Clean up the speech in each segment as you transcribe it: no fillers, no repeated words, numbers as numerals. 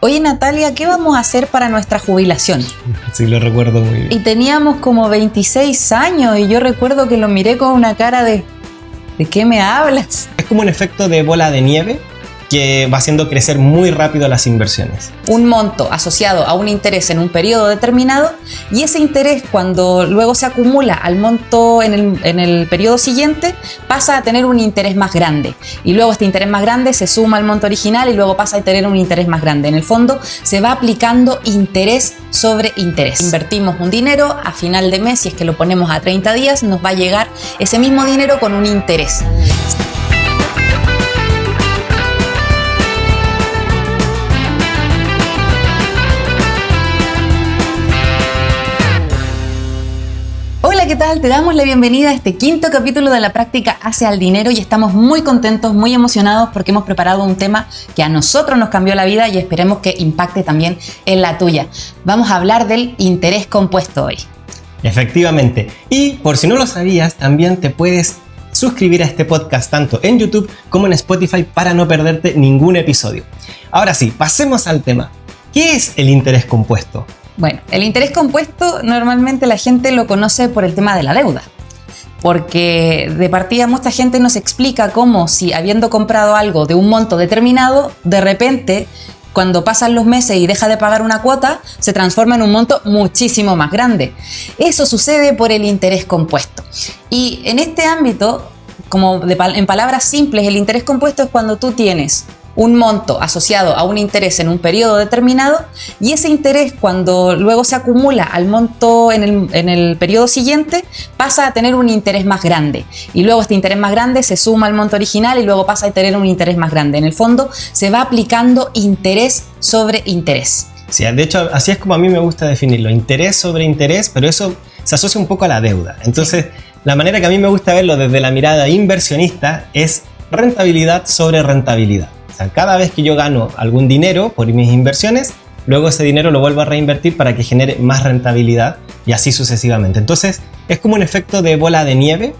Oye Natalia, ¿qué vamos a hacer para nuestra jubilación? Sí, lo recuerdo muy bien. Y teníamos como 26 años y yo recuerdo que lo miré con una cara de ¿de qué me hablas? Es como un efecto de bola de nieve que va haciendo crecer muy rápido las inversiones. Un monto asociado a un interés en un periodo determinado y ese interés cuando luego se acumula al monto en el periodo siguiente pasa a tener un interés más grande y luego este interés más grande se suma al monto original y luego pasa a tener un interés más grande. En el fondo se va aplicando interés sobre interés. Invertimos un dinero, a final de mes, si es que lo ponemos a 30 días, nos va a llegar ese mismo dinero con un interés. Hola, ¿qué tal? Te damos la bienvenida a este quinto capítulo de La Práctica Hace al Dinero y estamos muy contentos, muy emocionados porque hemos preparado un tema que a nosotros nos cambió la vida y esperemos que impacte también en la tuya. Vamos a hablar del interés compuesto hoy. Efectivamente. Y por si no lo sabías, también te puedes suscribir a este podcast tanto en YouTube como en Spotify para no perderte ningún episodio. Ahora sí, pasemos al tema. ¿Qué es el interés compuesto? Bueno, el interés compuesto normalmente la gente lo conoce por el tema de la deuda, porque de partida mucha gente nos explica cómo si habiendo comprado algo de un monto determinado, de repente cuando pasan los meses y deja de pagar una cuota, se transforma en un monto muchísimo más grande. Eso sucede por el interés compuesto. Y en este ámbito, como en palabras simples, el interés compuesto es cuando tú tienes un monto asociado a un interés en un periodo determinado y ese interés cuando luego se acumula al monto en el periodo siguiente pasa a tener un interés más grande y luego este interés más grande se suma al monto original y luego pasa a tener un interés más grande. En el fondo se va aplicando interés sobre interés. Sí, de hecho así es como a mí me gusta definirlo, interés sobre interés, pero eso se asocia un poco a la deuda. Entonces la manera que a mí me gusta verlo desde la mirada inversionista es rentabilidad sobre rentabilidad. O sea, cada vez que yo gano algún dinero por mis inversiones, luego ese dinero lo vuelvo a reinvertir para que genere más rentabilidad y así sucesivamente. Entonces, es como un efecto de bola de nieve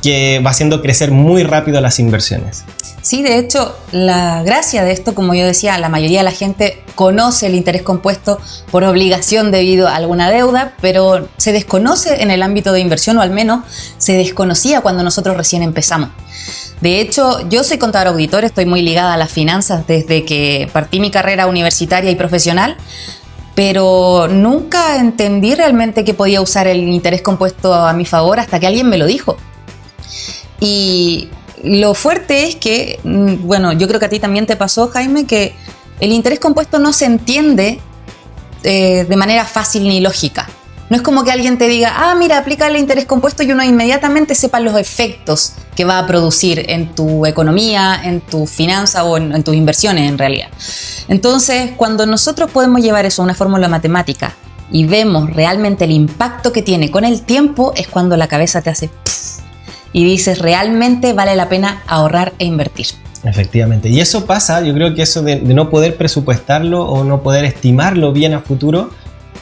que va haciendo crecer muy rápido las inversiones. Sí, de hecho, la gracia de esto, como yo decía, la mayoría de la gente conoce el interés compuesto por obligación debido a alguna deuda, pero se desconoce en el ámbito de inversión, o al menos se desconocía cuando nosotros recién empezamos. De hecho, yo soy contador auditor, estoy muy ligada a las finanzas desde que partí mi carrera universitaria y profesional, pero nunca entendí realmente que podía usar el interés compuesto a mi favor hasta que alguien me lo dijo. Y lo fuerte es que, bueno, yo creo que a ti también te pasó, Jaime, que el interés compuesto no se entiende de manera fácil ni lógica. No es como que alguien te diga, mira, aplica el interés compuesto y uno inmediatamente sepa los efectos que va a producir en tu economía, en tu finanza o en tus inversiones en realidad. Entonces, cuando nosotros podemos llevar eso a una fórmula matemática y vemos realmente el impacto que tiene con el tiempo, es cuando la cabeza te hace pff, y dices, realmente vale la pena ahorrar e invertir. Efectivamente. Y eso pasa, yo creo que eso de no poder presupuestarlo o no poder estimarlo bien a futuro,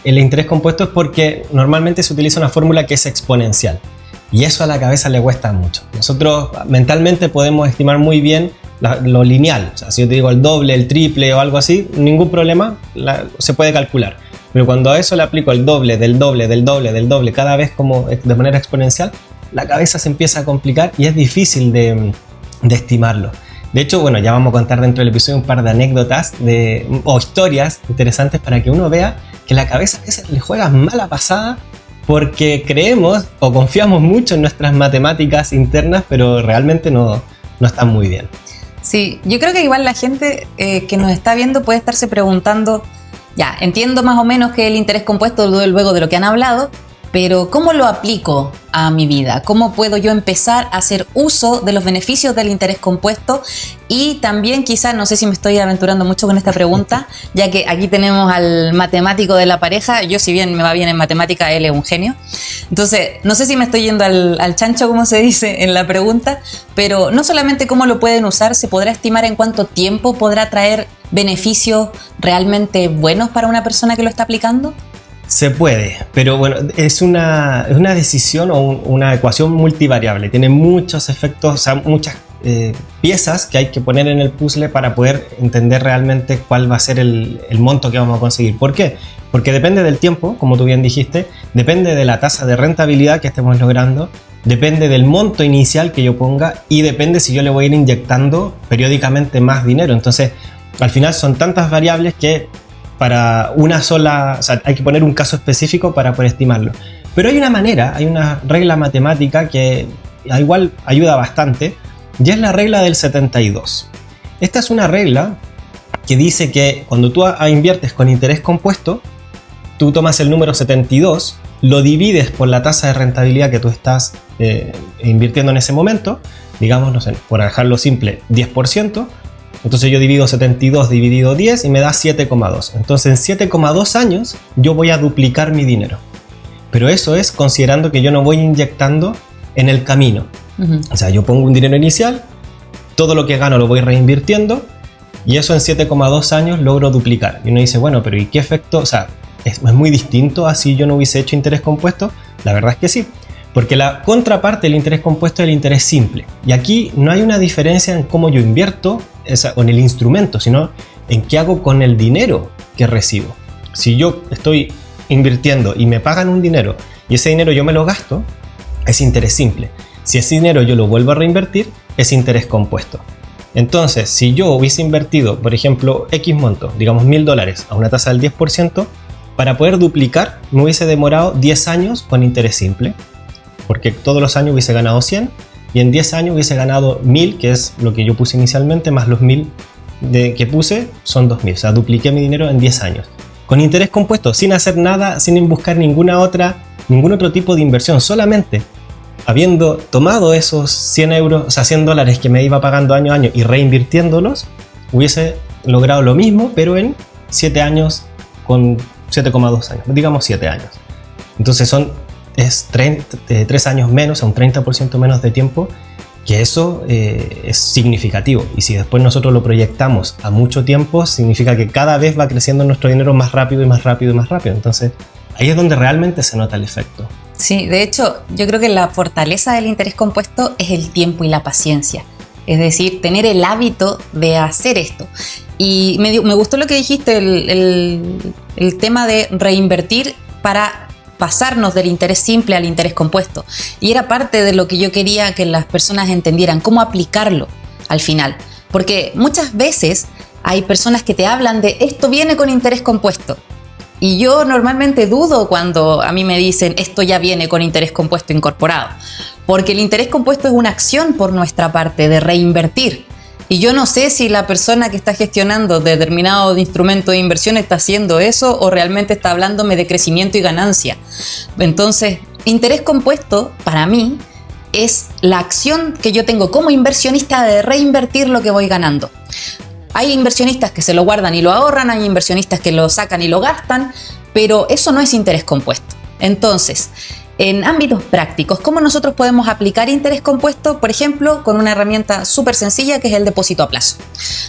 el interés compuesto es porque normalmente se utiliza una fórmula que es exponencial y eso a la cabeza le cuesta mucho. Nosotros mentalmente podemos estimar muy bien lo lineal, o sea, si yo te digo el doble, el triple o algo así, ningún problema, se puede calcular. Pero cuando a eso le aplico el doble, del doble, del doble, del doble, cada vez como de manera exponencial, la cabeza se empieza a complicar y es difícil de estimarlo. De hecho, bueno, ya vamos a contar dentro del episodio un par de anécdotas o historias interesantes para que uno vea que la cabeza a veces le juega mala pasada porque creemos o confiamos mucho en nuestras matemáticas internas, pero realmente no están muy bien. Sí, yo creo que igual la gente que nos está viendo puede estarse preguntando, ya, entiendo más o menos que el interés compuesto luego de lo que han hablado, pero ¿cómo lo aplico a mi vida? ¿Cómo puedo yo empezar a hacer uso de los beneficios del interés compuesto? Y también quizás, no sé si me estoy aventurando mucho con esta pregunta, ya que aquí tenemos al matemático de la pareja. Yo, si bien me va bien en matemática, él es un genio. Entonces, no sé si me estoy yendo al chancho, como se dice en la pregunta, pero no solamente cómo lo pueden usar, se podrá estimar en cuánto tiempo podrá traer beneficios realmente buenos para una persona que lo está aplicando. Se puede, pero bueno, es una decisión o una ecuación multivariable. Tiene muchos efectos, o sea, muchas piezas que hay que poner en el puzzle para poder entender realmente cuál va a ser el monto que vamos a conseguir. ¿Por qué? Porque depende del tiempo, como tú bien dijiste, depende de la tasa de rentabilidad que estemos logrando, depende del monto inicial que yo ponga y depende si yo le voy a ir inyectando periódicamente más dinero. Entonces, al final son tantas variables que para una sola, o sea, hay que poner un caso específico para poder estimarlo. Pero hay una manera, hay una regla matemática que igual ayuda bastante, y es la regla del 72. Esta es una regla que dice que cuando tú inviertes con interés compuesto, tú tomas el número 72, lo divides por la tasa de rentabilidad que tú estás invirtiendo en ese momento, digamos, no sé, por dejarlo simple, 10%, entonces yo divido 72 dividido 10 y me da 7,2. Entonces en 7,2 años yo voy a duplicar mi dinero. Pero eso es considerando que yo no voy inyectando en el camino. O sea, yo pongo un dinero inicial, todo lo que gano lo voy reinvirtiendo y eso en 7,2 años logro duplicar. Y uno dice, bueno, pero ¿y qué efecto? O sea, ¿es muy distinto a si yo no hubiese hecho interés compuesto? La verdad es que sí, porque la contraparte del interés compuesto es el interés simple. Y aquí no hay una diferencia en cómo yo invierto o en el instrumento, sino en qué hago con el dinero que recibo. Si yo estoy invirtiendo y me pagan un dinero y ese dinero yo me lo gasto, es interés simple. Si ese dinero yo lo vuelvo a reinvertir, es interés compuesto. Entonces, si yo hubiese invertido, por ejemplo, X monto, digamos $1.000 a una tasa del 10%, para poder duplicar me hubiese demorado 10 años con interés simple, porque todos los años hubiese ganado 100 y en 10 años hubiese ganado 1.000, que es lo que yo puse inicialmente, más los 1.000 que puse son 2.000, o sea, dupliqué mi dinero en 10 años. Con interés compuesto, sin hacer nada, sin buscar ningún otro tipo de inversión, solamente habiendo tomado esos 100 euros, o sea, $100 que me iba pagando año a año y reinvirtiéndolos, hubiese logrado lo mismo, pero en 7 años con 7,2 años, digamos 7 años. Entonces es 3 años menos, un 30% menos de tiempo, que eso es significativo. Y si después nosotros lo proyectamos a mucho tiempo, significa que cada vez va creciendo nuestro dinero más rápido y más rápido y más rápido. Entonces ahí es donde realmente se nota el efecto. Sí, de hecho, yo creo que la fortaleza del interés compuesto es el tiempo y la paciencia. Es decir, tener el hábito de hacer esto. Y me gustó lo que dijiste, el tema de reinvertir para pasarnos del interés simple al interés compuesto. Y era parte de lo que yo quería que las personas entendieran, cómo aplicarlo al final. Porque muchas veces hay personas que te hablan de esto viene con interés compuesto. Y yo normalmente dudo cuando a mí me dicen esto ya viene con interés compuesto incorporado, porque el interés compuesto es una acción por nuestra parte de reinvertir. Y yo no sé si la persona que está gestionando determinado instrumento de inversión está haciendo eso o realmente está hablándome de crecimiento y ganancia. Entonces, interés compuesto para mí es la acción que yo tengo como inversionista de reinvertir lo que voy ganando. Hay inversionistas que se lo guardan y lo ahorran, hay inversionistas que lo sacan y lo gastan, pero eso no es interés compuesto. Entonces, en ámbitos prácticos, ¿cómo nosotros podemos aplicar interés compuesto? Por ejemplo, con una herramienta súper sencilla que es el depósito a plazo.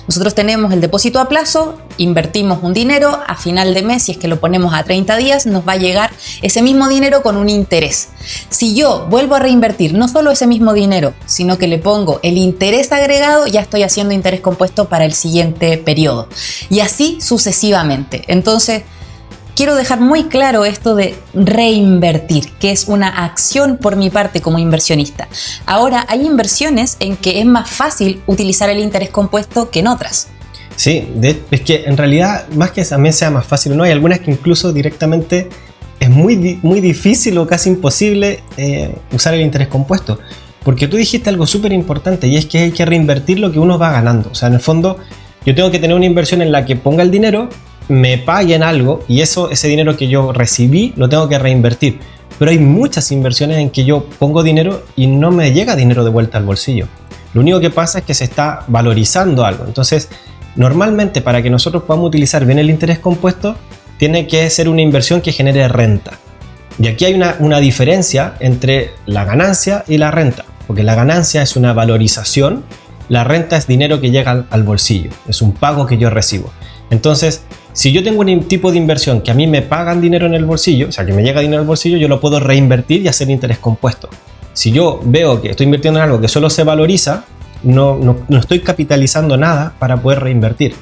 Nosotros tenemos el depósito a plazo, invertimos un dinero, a final de mes, si es que lo ponemos a 30 días, nos va a llegar ese mismo dinero con un interés. Si yo vuelvo a reinvertir no solo ese mismo dinero, sino que le pongo el interés agregado, ya estoy haciendo interés compuesto para el siguiente periodo. Y así sucesivamente. Entonces, quiero dejar muy claro esto de reinvertir, que es una acción por mi parte como inversionista. Ahora, hay inversiones en que es más fácil utilizar el interés compuesto que en otras. Sí, es que en realidad, más que también sea más fácil, ¿no? Hay algunas que incluso directamente es muy difícil o casi imposible usar el interés compuesto. Porque tú dijiste algo súper importante y es que hay que reinvertir lo que uno va ganando. O sea, en el fondo, yo tengo que tener una inversión en la que ponga el dinero, me paguen algo y ese dinero que yo recibí lo tengo que reinvertir. Pero hay muchas inversiones en que yo pongo dinero y no me llega dinero de vuelta al bolsillo. Lo único que pasa es que se está valorizando algo. Entonces, normalmente para que nosotros podamos utilizar bien el interés compuesto, tiene que ser una inversión que genere renta. Y aquí hay una diferencia entre la ganancia y la renta. Porque la ganancia es una valorización, la renta es dinero que llega al bolsillo, es un pago que yo recibo. Entonces, si yo tengo un tipo de inversión que a mí me pagan dinero en el bolsillo, o sea, que me llega dinero al bolsillo, yo lo puedo reinvertir y hacer interés compuesto. Si yo veo que estoy invirtiendo en algo que solo se valoriza, no estoy capitalizando nada para poder reinvertir.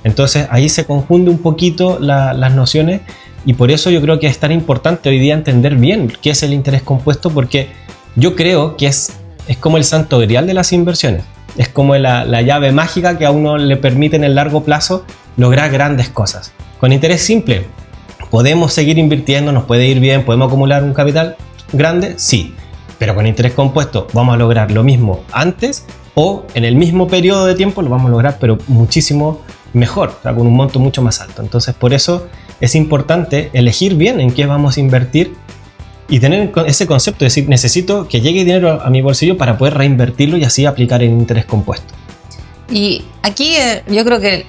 Entonces ahí se confunde un poquito las nociones, y por eso yo creo que es tan importante hoy día entender bien qué es el interés compuesto, porque yo creo que es como el santo grial de las inversiones. Es como la llave mágica que a uno le permite en el largo plazo lograr grandes cosas. Con interés simple podemos seguir invirtiendo, nos puede ir bien, podemos acumular un capital grande, sí. Pero con interés compuesto vamos a lograr lo mismo antes, o en el mismo periodo de tiempo lo vamos a lograr, pero muchísimo mejor, o sea, con un monto mucho más alto. Entonces por eso es importante elegir bien en qué vamos a invertir y tener ese concepto de decir, necesito que llegue dinero a mi bolsillo para poder reinvertirlo y así aplicar el interés compuesto. Y aquí yo creo que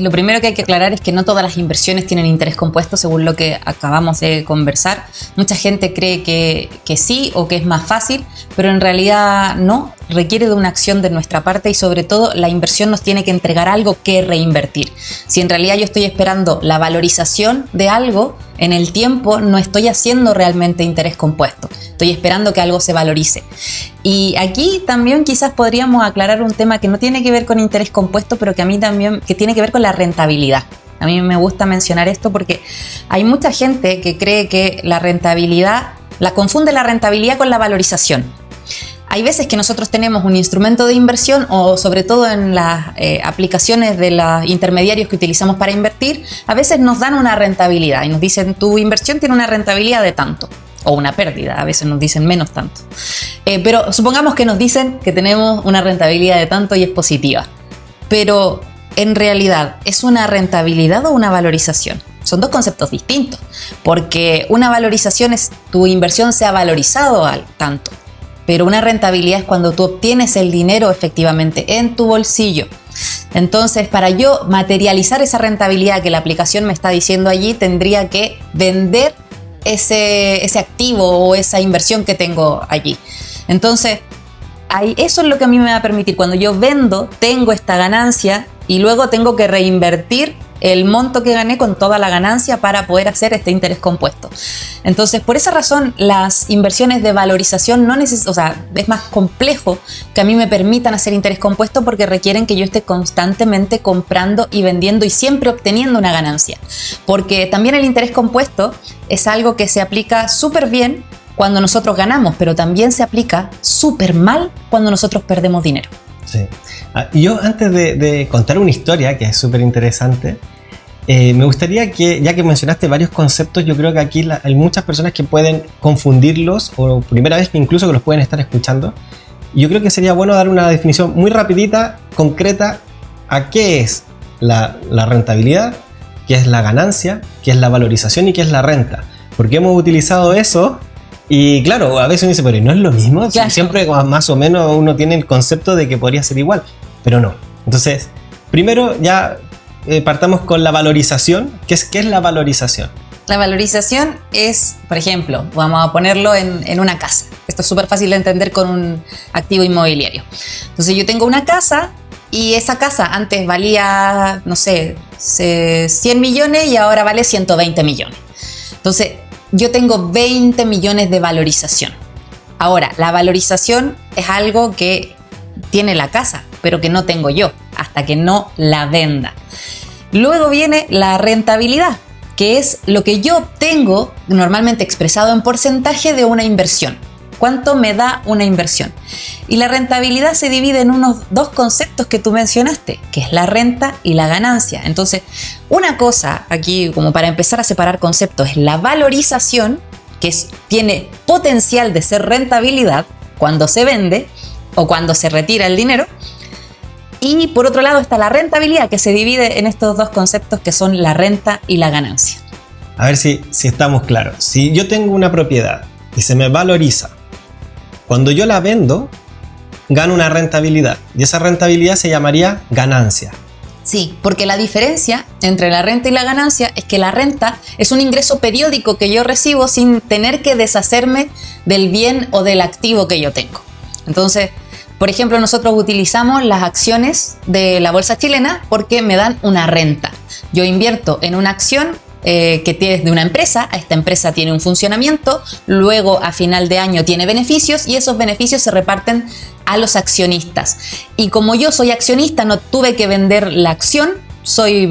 lo primero que hay que aclarar es que no todas las inversiones tienen interés compuesto, según lo que acabamos de conversar. Mucha gente cree que sí, o que es más fácil, pero en realidad no. Requiere de una acción de nuestra parte, y sobre todo la inversión nos tiene que entregar algo que reinvertir. Si en realidad yo estoy esperando la valorización de algo en el tiempo, no estoy haciendo realmente interés compuesto. Estoy esperando que algo se valorice. Y aquí también quizás podríamos aclarar un tema que no tiene que ver con interés compuesto, pero que a mí también que tiene que ver con la rentabilidad. A mí me gusta mencionar esto porque hay mucha gente que cree que la rentabilidad, confunde la rentabilidad con la valorización. Hay veces que nosotros tenemos un instrumento de inversión, o sobre todo en las aplicaciones de los intermediarios que utilizamos para invertir, a veces nos dan una rentabilidad y nos dicen, tu inversión tiene una rentabilidad de tanto, o una pérdida, a veces nos dicen menos tanto. Pero supongamos que nos dicen que tenemos una rentabilidad de tanto y es positiva. Pero en realidad, ¿es una rentabilidad o una valorización? Son dos conceptos distintos, porque una valorización es tu inversión se ha valorizado al tanto. Pero una rentabilidad es cuando tú obtienes el dinero efectivamente en tu bolsillo. Entonces, para yo materializar esa rentabilidad que la aplicación me está diciendo allí, tendría que vender ese activo o esa inversión que tengo allí. Entonces, eso es lo que a mí me va a permitir. Cuando yo vendo, tengo esta ganancia y luego tengo que reinvertir el monto que gané con toda la ganancia para poder hacer este interés compuesto. Entonces, por esa razón, las inversiones de valorización es más complejo que a mí me permitan hacer interés compuesto, porque requieren que yo esté constantemente comprando y vendiendo y siempre obteniendo una ganancia. Porque también el interés compuesto es algo que se aplica súper bien cuando nosotros ganamos, pero también se aplica súper mal cuando nosotros perdemos dinero. Sí. Yo, antes de contar una historia que es súper interesante, me gustaría que, ya que mencionaste varios conceptos, yo creo que aquí hay muchas personas que pueden confundirlos, o primera vez que incluso que los pueden estar escuchando. Yo creo que sería bueno dar una definición muy rapidita, concreta, a qué es la rentabilidad, qué es la ganancia, qué es la valorización y qué es la renta. Porque hemos utilizado eso. Y claro, a veces uno dice, pero ¿no es lo mismo? Claro. Siempre más o menos uno tiene el concepto de que podría ser igual, pero no. Entonces, primero ya partamos con la valorización. ¿Qué es la valorización? La valorización es, por ejemplo, vamos a ponerlo en una casa. Esto es súper fácil de entender con un activo inmobiliario. Entonces yo tengo una casa y esa casa antes valía, no sé, 100 millones y ahora vale 120 millones. Entonces, yo tengo 20 millones de valorización. Ahora, la valorización es algo que tiene la casa, pero que no tengo yo, hasta que no la venda. Luego viene la rentabilidad, que es lo que yo obtengo, normalmente expresado en porcentaje de una inversión. ¿Cuánto me da una inversión? Y la rentabilidad se divide en unos dos conceptos que tú mencionaste, que es la renta y la ganancia. Entonces, una cosa aquí, como para empezar a separar conceptos, es la valorización, que tiene potencial de ser rentabilidad cuando se vende o cuando se retira el dinero. Y por otro lado está la rentabilidad, que se divide en estos dos conceptos que son la renta y la ganancia. A ver si estamos claros. Si yo tengo una propiedad y se me valoriza, cuando yo la vendo, gano una rentabilidad, y esa rentabilidad se llamaría ganancia. Sí, porque la diferencia entre la renta y la ganancia es que la renta es un ingreso periódico que yo recibo sin tener que deshacerme del bien o del activo que yo tengo. Entonces, por ejemplo, nosotros utilizamos las acciones de la bolsa chilena porque me dan una renta. Yo invierto en una acción que tienes de una empresa, esta empresa tiene un funcionamiento, luego a final de año tiene beneficios y esos beneficios se reparten a los accionistas. Y como yo soy accionista, no tuve que vender la acción, soy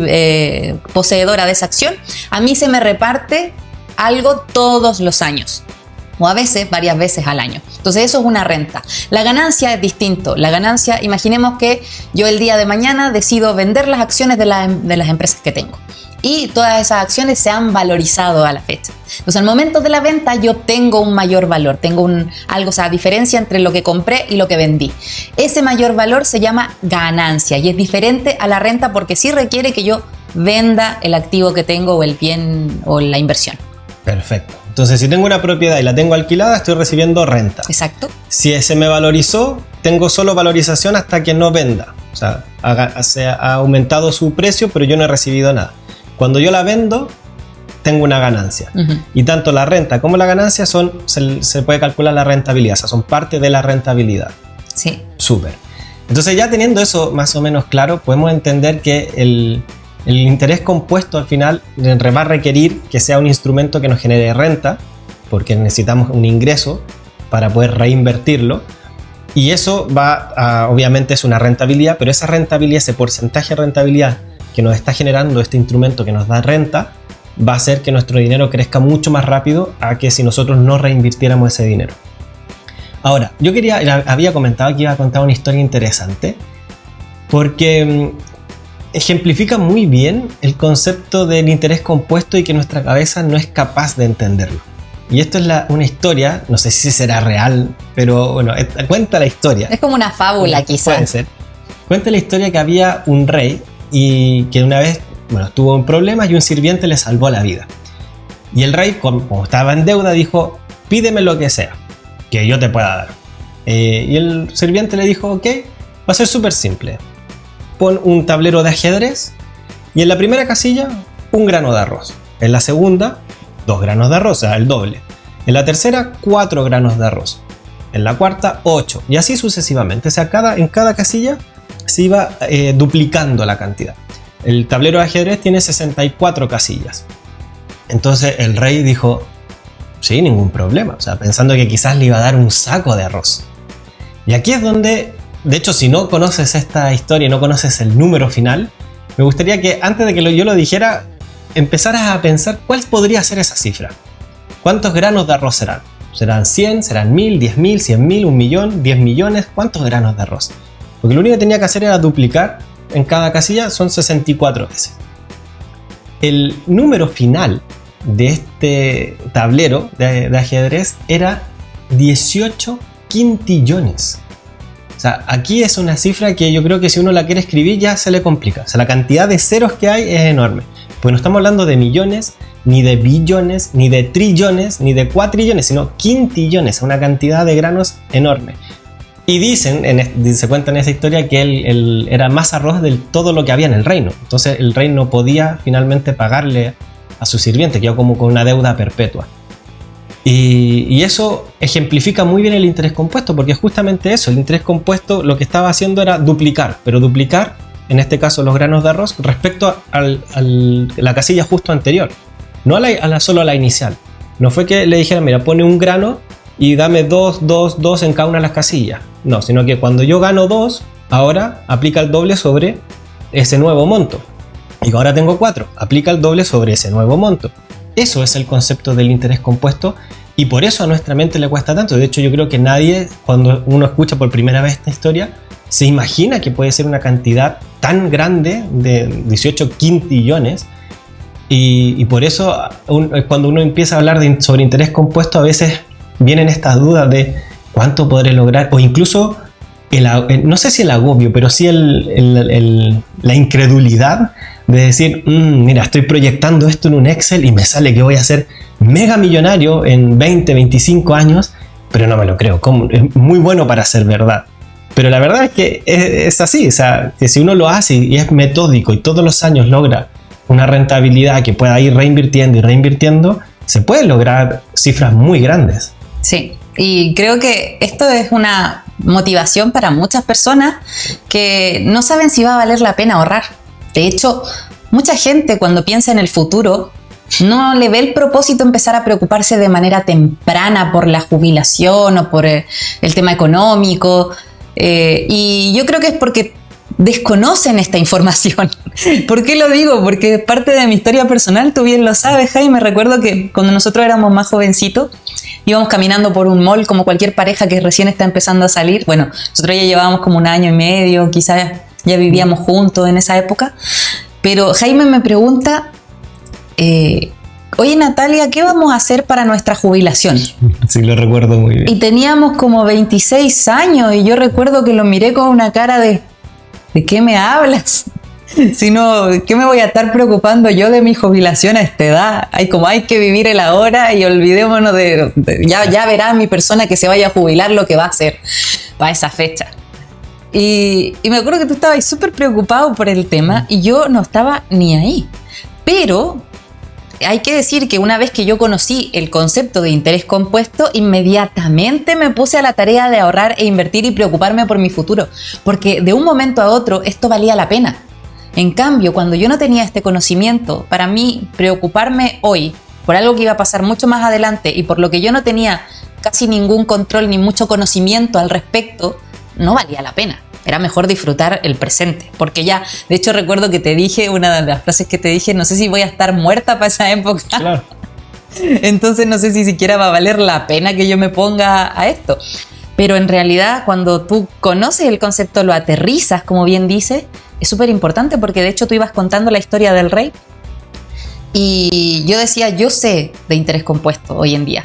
poseedora de esa acción, a mí se me reparte algo todos los años. O a veces, varias veces al año. Entonces eso es una renta. La ganancia es distinto. La ganancia, imaginemos que yo el día de mañana decido vender las acciones de las empresas que tengo. Y todas esas acciones se han valorizado a la fecha. Entonces al momento de la venta yo tengo un mayor valor, tengo algo, o sea, diferencia entre lo que compré y lo que vendí. Ese mayor valor se llama ganancia y es diferente a la renta porque sí requiere que yo venda el activo que tengo o el bien o la inversión. Perfecto. Entonces, si tengo una propiedad y la tengo alquilada, estoy recibiendo renta. Exacto. Si se me valorizó, tengo solo valorización hasta que no venda. O sea, se ha aumentado su precio, pero yo no he recibido nada. Cuando yo la vendo, tengo una ganancia. Uh-huh. Y tanto la renta como la ganancia se puede calcular la rentabilidad. O sea, son parte de la rentabilidad. Sí. Súper. Entonces, ya teniendo eso más o menos claro, podemos entender que el interés compuesto al final va a requerir que sea un instrumento que nos genere renta, porque necesitamos un ingreso para poder reinvertirlo. Y eso obviamente es una rentabilidad, pero esa rentabilidad, ese porcentaje de rentabilidad que nos está generando este instrumento que nos da renta, va a hacer que nuestro dinero crezca mucho más rápido a que si nosotros no reinvirtiéramos ese dinero. Ahora, había comentado que iba a contar una historia interesante, porque ejemplifica muy bien el concepto del interés compuesto y que nuestra cabeza no es capaz de entenderlo. Y esto es una historia, no sé si será real, pero bueno, cuenta la historia. Es como una fábula, quizás. Puede ser. Cuenta la historia que había un rey y que una vez, tuvo un problema y un sirviente le salvó la vida. Y el rey, como estaba en deuda, dijo: pídeme lo que sea, que yo te pueda dar. Y el sirviente le dijo: ok, va a ser súper simple. Pon un tablero de ajedrez y en la primera casilla un grano de arroz. En la segunda, 2 granos de arroz, o sea, el doble. En la tercera, 4 granos de arroz. En la cuarta, 8. Y así sucesivamente. O sea, en cada casilla se iba duplicando la cantidad. El tablero de ajedrez tiene 64 casillas. Entonces el rey dijo: sí, ningún problema. O sea, pensando que quizás le iba a dar un saco de arroz. Y aquí es donde... De hecho, si no conoces esta historia y no conoces el número final, me gustaría que antes de que yo lo dijera, empezaras a pensar cuál podría ser esa cifra. ¿Cuántos granos de arroz serán? ¿Serán 100? ¿Serán 1000? ¿10.000? ¿100.000? ¿1 millón? ¿10 millones? ¿Cuántos granos de arroz? Porque lo único que tenía que hacer era duplicar en cada casilla, son 64 veces. El número final de este tablero de ajedrez era 18 quintillones. O sea, aquí es una cifra que yo creo que si uno la quiere escribir ya se le complica. O sea, la cantidad de ceros que hay es enorme. Pues no estamos hablando de millones, ni de billones, ni de trillones, ni de cuatrillones, sino quintillones, una cantidad de granos enorme. Y se cuenta en esa historia que él era más arroz de todo lo que había en el reino. Entonces el rey no podía finalmente pagarle a su sirviente, quedó como con una deuda perpetua. Y eso ejemplifica muy bien el interés compuesto, porque es justamente eso. El interés compuesto lo que estaba haciendo era duplicar, pero duplicar, en este caso los granos de arroz, respecto a la casilla justo anterior. No solo a la inicial. No fue que le dijeran: mira, pone un grano y dame 2 en cada una de las casillas. No, sino que cuando yo gano 2, ahora aplica el doble sobre ese nuevo monto. Y ahora tengo 4, aplica el doble sobre ese nuevo monto. Eso es el concepto del interés compuesto y por eso a nuestra mente le cuesta tanto. De hecho, yo creo que nadie, cuando uno escucha por primera vez esta historia, se imagina que puede ser una cantidad tan grande de 18 quintillones. Y por eso cuando uno empieza a hablar sobre interés compuesto, a veces vienen estas dudas de cuánto podré lograr, o incluso no sé si el agobio, pero sí la incredulidad de decir: mira, estoy proyectando esto en un Excel y me sale que voy a ser mega millonario en 20, 25 años, pero no me lo creo. Es muy bueno para ser verdad. Pero la verdad es que es así, o sea, que si uno lo hace y es metódico y todos los años logra una rentabilidad que pueda ir reinvirtiendo y reinvirtiendo, se pueden lograr cifras muy grandes. Sí, y creo que esto es una motivación para muchas personas que no saben si va a valer la pena ahorrar. De hecho, mucha gente cuando piensa en el futuro no le ve el propósito empezar a preocuparse de manera temprana por la jubilación o por el tema económico. Y yo creo que es porque desconocen esta información. ¿Por qué lo digo? Porque parte de mi historia personal, tú bien lo sabes, Jaime. Recuerdo que cuando nosotros éramos más jovencitos, íbamos caminando por un mall como cualquier pareja que recién está empezando a salir. Bueno, nosotros ya llevábamos como 1 año y medio, quizás ya vivíamos juntos en esa época. Pero Jaime me pregunta, oye Natalia, ¿qué vamos a hacer para nuestra jubilación? Sí, lo recuerdo muy bien. Y teníamos como 26 años y yo recuerdo que lo miré con una cara ¿de qué me hablas? Sino, ¿qué me voy a estar preocupando yo de mi jubilación a esta edad? Hay que vivir el ahora y olvidémonos ya verá mi persona que se vaya a jubilar lo que va a hacer para esa fecha. Y me acuerdo que tú estabas súper preocupado por el tema y yo no estaba ni ahí. Pero hay que decir que una vez que yo conocí el concepto de interés compuesto, inmediatamente me puse a la tarea de ahorrar e invertir y preocuparme por mi futuro, porque de un momento a otro esto valía la pena. En cambio, cuando yo no tenía este conocimiento, para mí preocuparme hoy por algo que iba a pasar mucho más adelante y por lo que yo no tenía casi ningún control ni mucho conocimiento al respecto, no valía la pena. Era mejor disfrutar el presente, porque ya, de hecho recuerdo que te dije, una de las frases que te dije, no sé si voy a estar muerta para esa época. Claro. Entonces no sé si siquiera va a valer la pena que yo me ponga a esto. Pero en realidad cuando tú conoces el concepto, lo aterrizas, como bien dices, es súper importante porque de hecho tú ibas contando la historia del rey y yo decía, yo sé de interés compuesto hoy en día,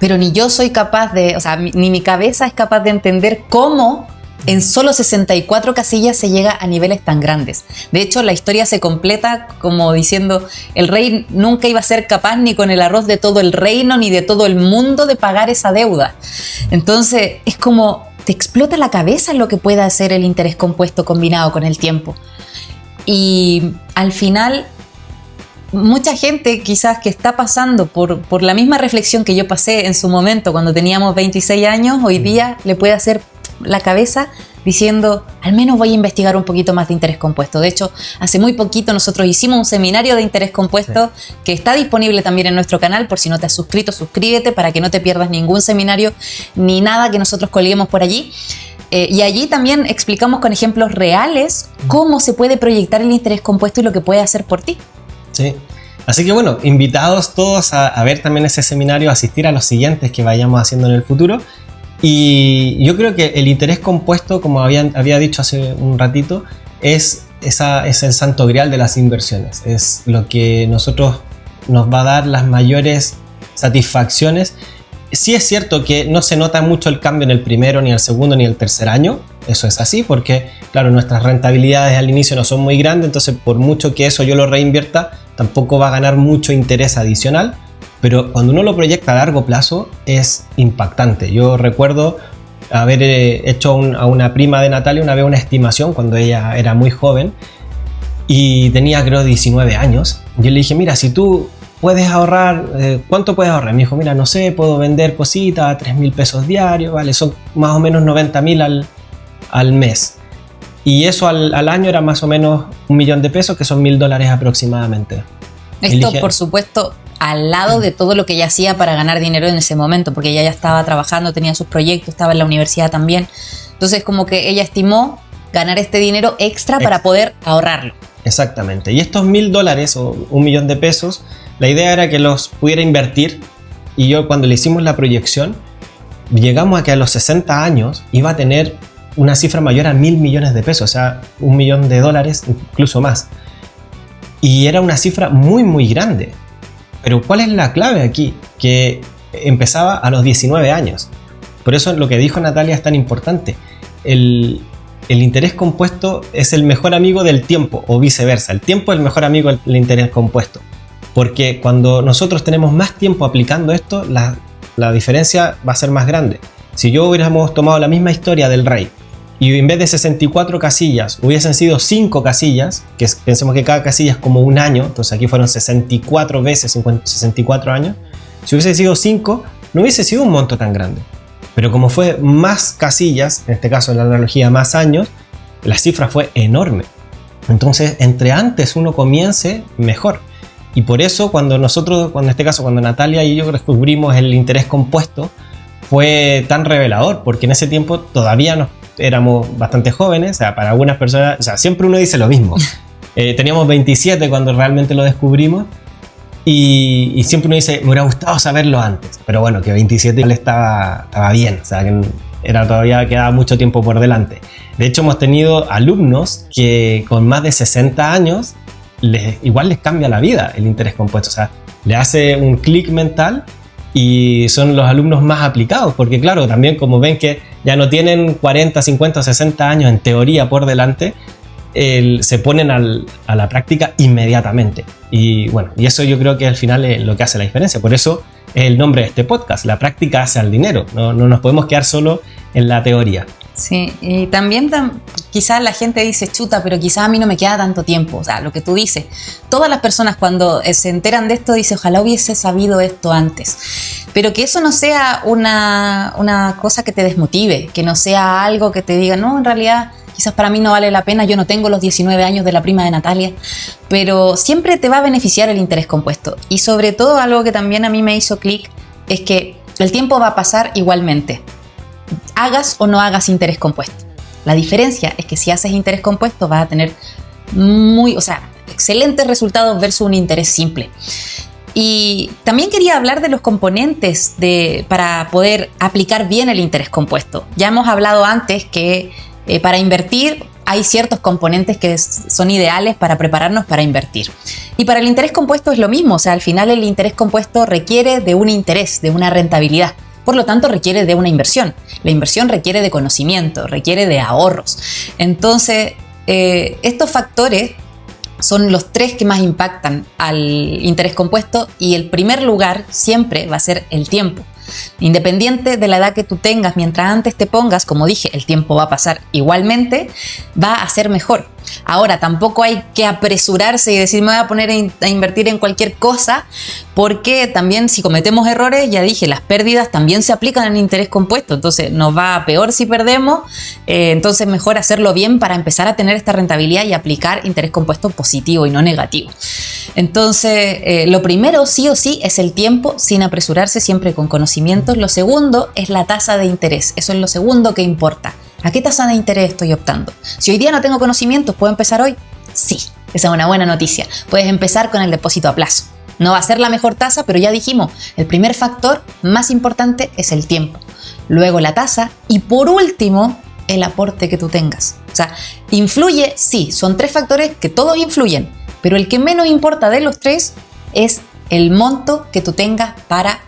pero ni yo soy capaz de, o sea, ni mi cabeza es capaz de entender cómo en solo 64 casillas se llega a niveles tan grandes. De hecho, la historia se completa como diciendo, el rey nunca iba a ser capaz ni con el arroz de todo el reino ni de todo el mundo de pagar esa deuda. Entonces, es como te explota la cabeza lo que puede hacer el interés compuesto combinado con el tiempo. Y al final, mucha gente quizás que está pasando por la misma reflexión que yo pasé en su momento cuando teníamos 26 años, hoy día le puede hacer la cabeza diciendo, al menos voy a investigar un poquito más de interés compuesto. De hecho, hace muy poquito nosotros hicimos un seminario de interés compuesto que está disponible también en nuestro canal. Por si no te has suscrito, suscríbete para que no te pierdas ningún seminario ni nada que nosotros colguemos por allí. Y allí también explicamos con ejemplos reales cómo se puede proyectar el interés compuesto y lo que puede hacer por ti. Sí. Así que bueno, invitados todos a ver también ese seminario, a asistir a los siguientes que vayamos haciendo en el futuro. Y yo creo que el interés compuesto, como había dicho hace un ratito, es el santo grial de las inversiones. Es lo que nos va a dar las mayores satisfacciones. Sí es cierto que no se nota mucho el cambio en el primero, ni el segundo, ni el tercer año. Eso es así porque, claro, nuestras rentabilidades al inicio no son muy grandes, entonces por mucho que eso yo lo reinvierta, tampoco va a ganar mucho interés adicional. Pero cuando uno lo proyecta a largo plazo es impactante. Yo recuerdo haber hecho a una prima de Natalia una vez una estimación cuando ella era muy joven y tenía creo 19 años. Yo le dije, mira, si tú puedes ahorrar, ¿cuánto puedes ahorrar? Me dijo, mira, no sé, puedo vender cositas a 3.000 pesos diarios, ¿vale? Son más o menos 90.000 al mes. Y eso al año era más o menos 1.000.000 de pesos, que son $1.000 aproximadamente. Esto, por supuesto, al lado de todo lo que ella hacía para ganar dinero en ese momento, porque ella ya estaba trabajando, tenía sus proyectos, estaba en la universidad también. Entonces, como que ella estimó ganar este dinero extra para poder ahorrarlo. Exactamente. Y estos $1.000 o 1.000.000 de pesos, la idea era que los pudiera invertir. Y yo, cuando le hicimos la proyección, llegamos a que a los 60 años iba a tener una cifra mayor a 1.000 millones de pesos, o sea, $1.000.000, incluso más. Y era una cifra muy, muy grande. Pero ¿cuál es la clave aquí? Que empezaba a los 19 años. Por eso lo que dijo Natalia es tan importante. El interés compuesto es el mejor amigo del tiempo, o viceversa. El tiempo es el mejor amigo del interés compuesto. Porque cuando nosotros tenemos más tiempo aplicando esto, la diferencia va a ser más grande. Si yo hubiéramos tomado la misma historia del rey y en vez de 64 casillas hubiesen sido 5 casillas, que pensemos que cada casilla es como un año, entonces aquí fueron 64 veces 64 años, si hubiese sido 5 no hubiese sido un monto tan grande. Pero como fue más casillas, en este caso en la analogía más años, la cifra fue enorme. Entonces entre antes uno comience, mejor. Y por eso cuando en este caso, cuando Natalia y yo descubrimos el interés compuesto, fue tan revelador, porque en ese tiempo todavía éramos bastante jóvenes, o sea, para algunas personas, o sea, siempre uno dice lo mismo. Teníamos 27 cuando realmente lo descubrimos y siempre uno dice, me hubiera gustado saberlo antes, pero bueno, que 27 estaba bien, o sea, que todavía quedaba mucho tiempo por delante. De hecho, hemos tenido alumnos que con más de 60 años igual les cambia la vida el interés compuesto, o sea, le hace un clic mental y son los alumnos más aplicados, porque claro, también como ven que ya no tienen 40, 50, 60 años en teoría por delante, se ponen a la práctica inmediatamente. Y bueno, y eso yo creo que al final es lo que hace la diferencia. Por eso es el nombre de este podcast, La práctica hace al dinero. No nos podemos quedar solo en la teoría. Sí, y también quizás la gente dice, chuta, pero quizás a mí no me queda tanto tiempo. O sea, lo que tú dices, todas las personas cuando se enteran de esto dicen, ojalá hubiese sabido esto antes. Pero que eso no sea una cosa que te desmotive, que no sea algo que te diga, no, en realidad quizás para mí no vale la pena, yo no tengo los 19 años de la prima de Natalia, pero siempre te va a beneficiar el interés compuesto. Y sobre todo algo que también a mí me hizo clic es que el tiempo va a pasar igualmente, hagas o no hagas interés compuesto. La diferencia es que si haces interés compuesto vas a tener excelentes resultados versus un interés simple. Y también quería hablar de los componentes para poder aplicar bien el interés compuesto. Ya hemos hablado antes que para invertir hay ciertos componentes que son ideales para prepararnos para invertir. Y para el interés compuesto es lo mismo, o sea, al final el interés compuesto requiere de un interés, de una rentabilidad. Por lo tanto, requiere de una inversión. La inversión requiere de conocimiento, requiere de ahorros. Entonces, estos factores son los tres que más impactan al interés compuesto y el primer lugar siempre va a ser el tiempo. Independiente de la edad que tú tengas, mientras antes te pongas, como dije, el tiempo va a pasar igualmente, va a ser mejor. Ahora, tampoco hay que apresurarse y decir me voy a poner a invertir en cualquier cosa, porque también si cometemos errores, ya dije, las pérdidas también se aplican en interés compuesto, entonces nos va peor si perdemos, entonces mejor hacerlo bien para empezar a tener esta rentabilidad y aplicar interés compuesto positivo y no negativo. Entonces, lo primero sí o sí es el tiempo, sin apresurarse, siempre con conocimientos. Lo segundo es la tasa de interés, eso es lo segundo que importa. ¿A qué tasa de interés estoy optando? Si hoy día no tengo conocimientos, ¿puedo empezar hoy? Sí, esa es una buena noticia. Puedes empezar con el depósito a plazo. No va a ser la mejor tasa, pero ya dijimos, el primer factor más importante es el tiempo. Luego la tasa y por último, el aporte que tú tengas. O sea, influye, sí, son tres factores que todos influyen, pero el que menos importa de los tres es el monto que tú tengas para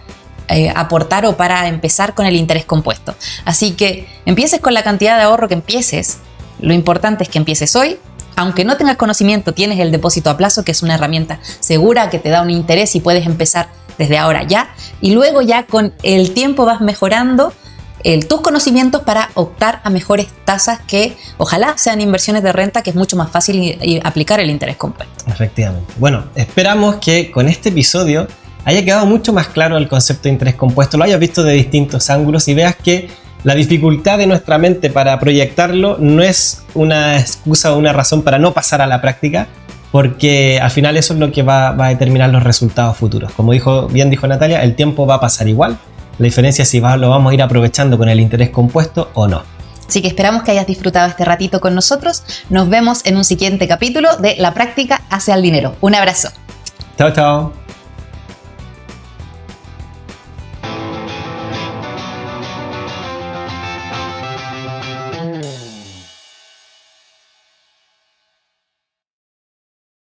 aportar o para empezar con el interés compuesto. Así que empieces con la cantidad de ahorro que empieces. Lo importante es que empieces hoy. Aunque no tengas conocimiento, tienes el depósito a plazo, que es una herramienta segura que te da un interés y puedes empezar desde ahora ya. Y luego ya con el tiempo vas mejorando tus conocimientos para optar a mejores tasas que ojalá sean inversiones de renta, que es mucho más fácil aplicar el interés compuesto. Efectivamente. Bueno, esperamos que con este episodio haya quedado mucho más claro el concepto de interés compuesto, lo hayas visto de distintos ángulos y veas que la dificultad de nuestra mente para proyectarlo no es una excusa o una razón para no pasar a la práctica, porque al final eso es lo que va a determinar los resultados futuros. Como bien dijo Natalia, el tiempo va a pasar igual, la diferencia es si lo vamos a ir aprovechando con el interés compuesto o no. Así que esperamos que hayas disfrutado este ratito con nosotros. Nos vemos en un siguiente capítulo de La práctica hace al dinero. Un abrazo. Chao, chao.